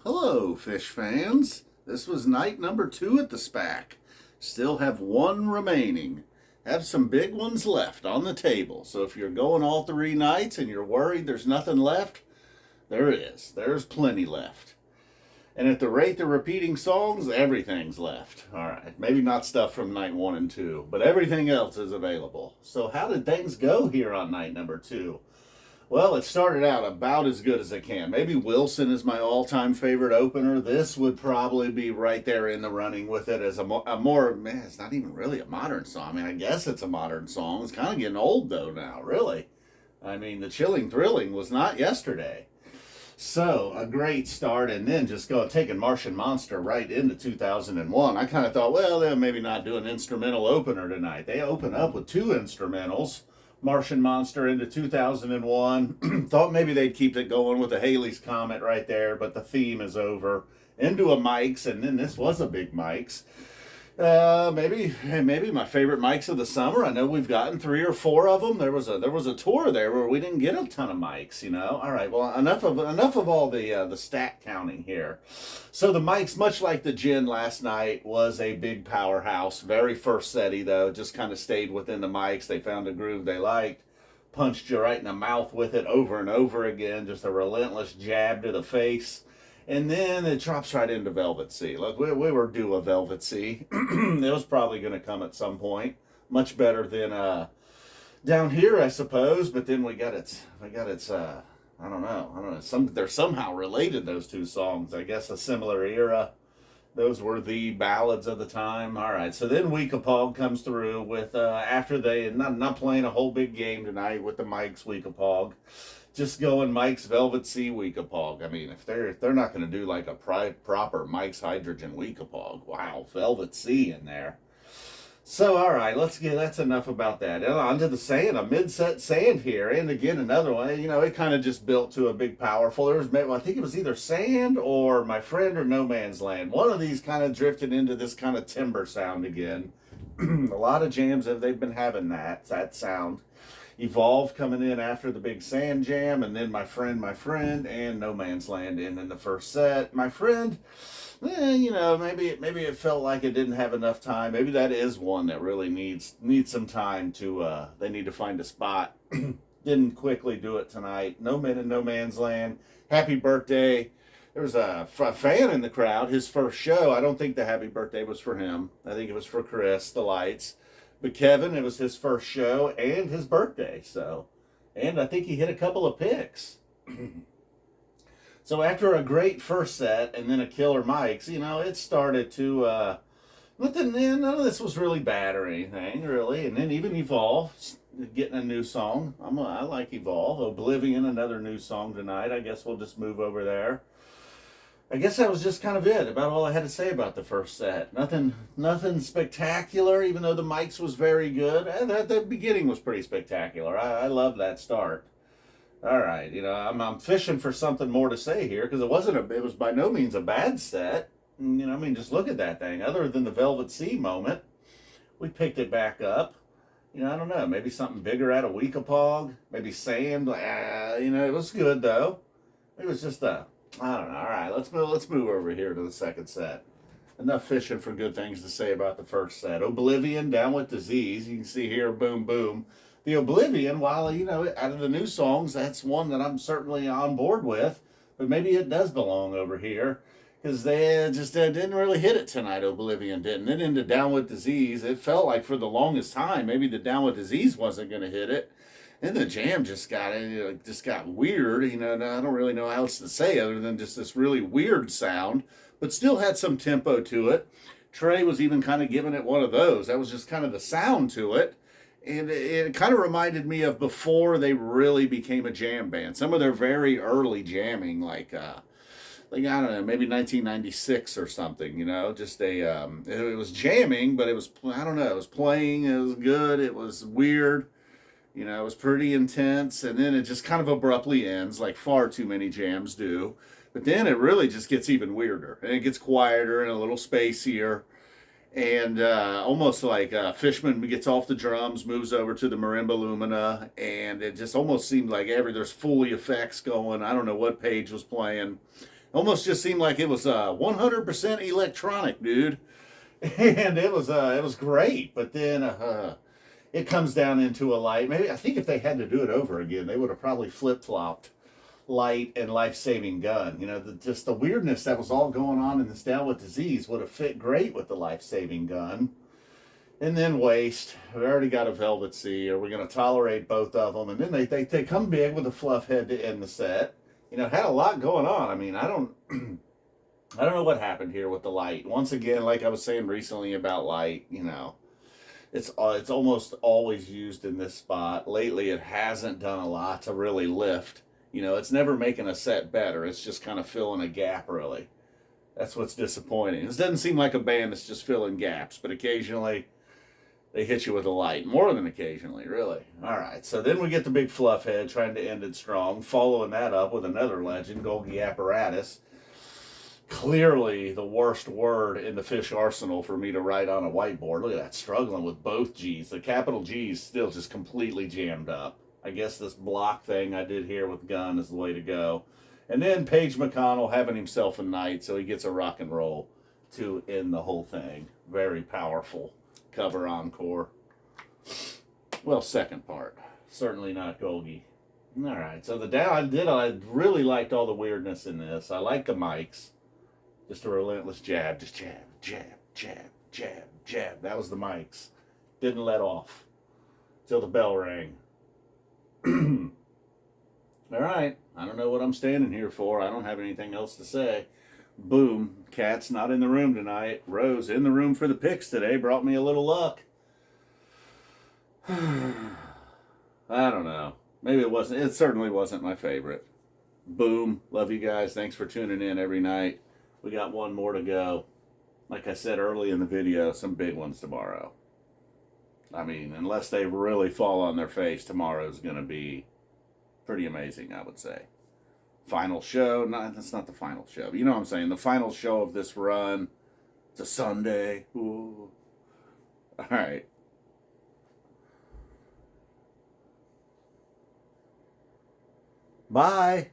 Hello, Phish fans. This was night number 2 at the SPAC. Still have one remaining. Have some big ones left on the table. So if you're going all 3 nights and you're worried there's nothing left, there is. There's plenty left. And at the rate they're repeating songs, everything's left. All right, maybe not stuff from night 1 and 2, but everything else is available. So how did things go here on night number 2? Well, it started out about as good as it can. Maybe Wilson is my all-time favorite opener. This would probably be right there in the running with it as a more, man, it's not even really a modern song. I mean, I guess it's a modern song. It's kind of getting old, though, now, really. I mean, the Chilling Thrilling was not yesterday. So, a great start, and then just taking Martian Monster right into 2001. I kind of thought, well, they'll maybe not do an instrumental opener tonight. They open up with 2 instrumentals. Martian Monster into 2001. Thought maybe they'd keep it going with the Halley's Comet right there, but the theme is over. Into a Mike's, and then this was a big Mike's. Maybe my favorite mics of the summer. I know we've gotten 3 or 4 of them. There was a tour there where we didn't get a ton of mics. All right. Well, enough of all the stat counting here. So the mics, much like the gin last night, was a big powerhouse. Very first setty though. Just kind of stayed within the mics. They found a groove they liked. Punched you right in the mouth with it over and over again. Just a relentless jab to the face. And then it drops right into Velvet Sea. Look, we were due a Velvet Sea. It was probably going to come at some point. Much better than down here, I suppose. But then we got its. I don't know. They're somehow related, those 2 songs. I guess a similar era. Those were the ballads of the time. All right. So then Weekapaug comes through with after they not playing a whole big game tonight with the Mike's Weekapaug. Just going Mike's Velvet Sea Weekapaug. I mean, if they're not going to do like a proper Mike's Hydrogen Weekapaug, wow, Velvet Sea in there. So all right, that's enough about that. And on to the sand, a mid-set sand here, and again another one. It kind of just built to a big powerful. I think it was either Sand or My Friend or No Man's Land. One of these kind of drifted into this kind of timber sound again. A lot of jams they've been having that sound. Evolve coming in after the big sand jam, and then my friend, and No Man's Land in the first set. My Friend, maybe it felt like it didn't have enough time. Maybe that is one that really needs some time to. They need to find a spot. Didn't quickly do it tonight. No Man's Land. Happy Birthday. There was a fan in the crowd. His first show. I don't think the Happy Birthday was for him. I think it was for Chris. The lights. But Kevin, it was his first show and his birthday, and I think he hit a couple of picks. So after a great first set and then a killer Mike's, it started to, none of this was really bad or anything, really. And then even Evolve, getting a new song. I like Evolve. Oblivion, another new song tonight. I guess we'll just move over there. I guess that was just kind of it, about all I had to say about the first set. Nothing spectacular, even though the Mike's was very good. The beginning was pretty spectacular. I love that start. All right, I'm fishing for something more to say here, because it was by no means a bad set. Just look at that thing. Other than the Velvet Sea moment, we picked it back up. I don't know, maybe something bigger out of Weekapaug, maybe Sand. It was good though. It was just I don't know. All right, let's move over here to the second set. Enough fishing for good things to say about the first set. Oblivion, Down with Disease. You can see here, boom, boom. The Oblivion, while, out of the new songs, that's one that I'm certainly on board with. But maybe it does belong over here. Because they just didn't really hit it tonight, Oblivion didn't. Then into Down with Disease, it felt like for the longest time, maybe the Down with Disease wasn't going to hit it. And the jam just got weird. I don't really know how else to say other than just this really weird sound, but still had some tempo to it. Trey was even kind of giving it one of those. That was just kind of the sound to it. And it kind of reminded me of before they really became a jam band. Some of their very early jamming, like I don't know, maybe 1996 or something, just it was jamming, but it was, I don't know, it was playing, it was good, it was weird. It was pretty intense, and then it just kind of abruptly ends, like far too many jams do. But then it really just gets even weirder, and it gets quieter and a little spacier, and almost like Fishman gets off the drums, moves over to the marimba lumina, and it just almost seemed like there's Foley effects going. I don't know what Page was playing, Almost just seemed like it was 100% electronic, dude. And it was great. But then it comes down into a light. Maybe I think if they had to do it over again, they would have probably flip-flopped light and life-saving gun. You know, just the weirdness that was all going on in this Down with Disease would have fit great with the life-saving gun. And then Waste. We already got a Velvet Sea. Are we going to tolerate both of them? And then they come big with a Fluffhead to end the set. You know, had a lot going on. I mean, I don't know what happened here with the light. Once again, like I was saying recently about light, you know, it's almost always used in this spot. Lately, it hasn't done a lot to really lift. You know, it's never making a set better. It's just kind of filling a gap, really. That's what's disappointing. This doesn't seem like a band that's just filling gaps, but occasionally they hit you with a light. More than occasionally, really. All right, so then we get the big Fluffhead trying to end it strong, following that up with another legend, Golgi Apparatus. Clearly the worst word in the Phish arsenal for me to write on a whiteboard. Look at that, struggling with both G's. The capital G is still just completely jammed up. I guess this block thing I did here with Guun is the way to go. And then Page McConnell having himself a night, so he gets a rock and roll to end the whole thing. Very powerful cover encore. Well, second part. Certainly not Golgi. All right, so the down I really liked all the weirdness in this. I like the mics. Just a relentless jab. Just jab, jab, jab, jab, jab. That was the mics. Didn't let off till the bell rang. All right, I don't know what I'm standing here for. I don't have anything else to say. Boom. Cat's not in the room tonight. Rose in the room for the picks today. Brought me a little luck. I don't know. Maybe it wasn't. It certainly wasn't my favorite. Boom. Love you guys. Thanks for tuning in every night. We got one more to go. Like I said early in the video, some big ones tomorrow. I mean, unless they really fall on their face, tomorrow's going to be pretty amazing, I would say. Final show. No, that's not the final show. You know what I'm saying? The final show of this run. It's a Sunday. Ooh. All right. Bye.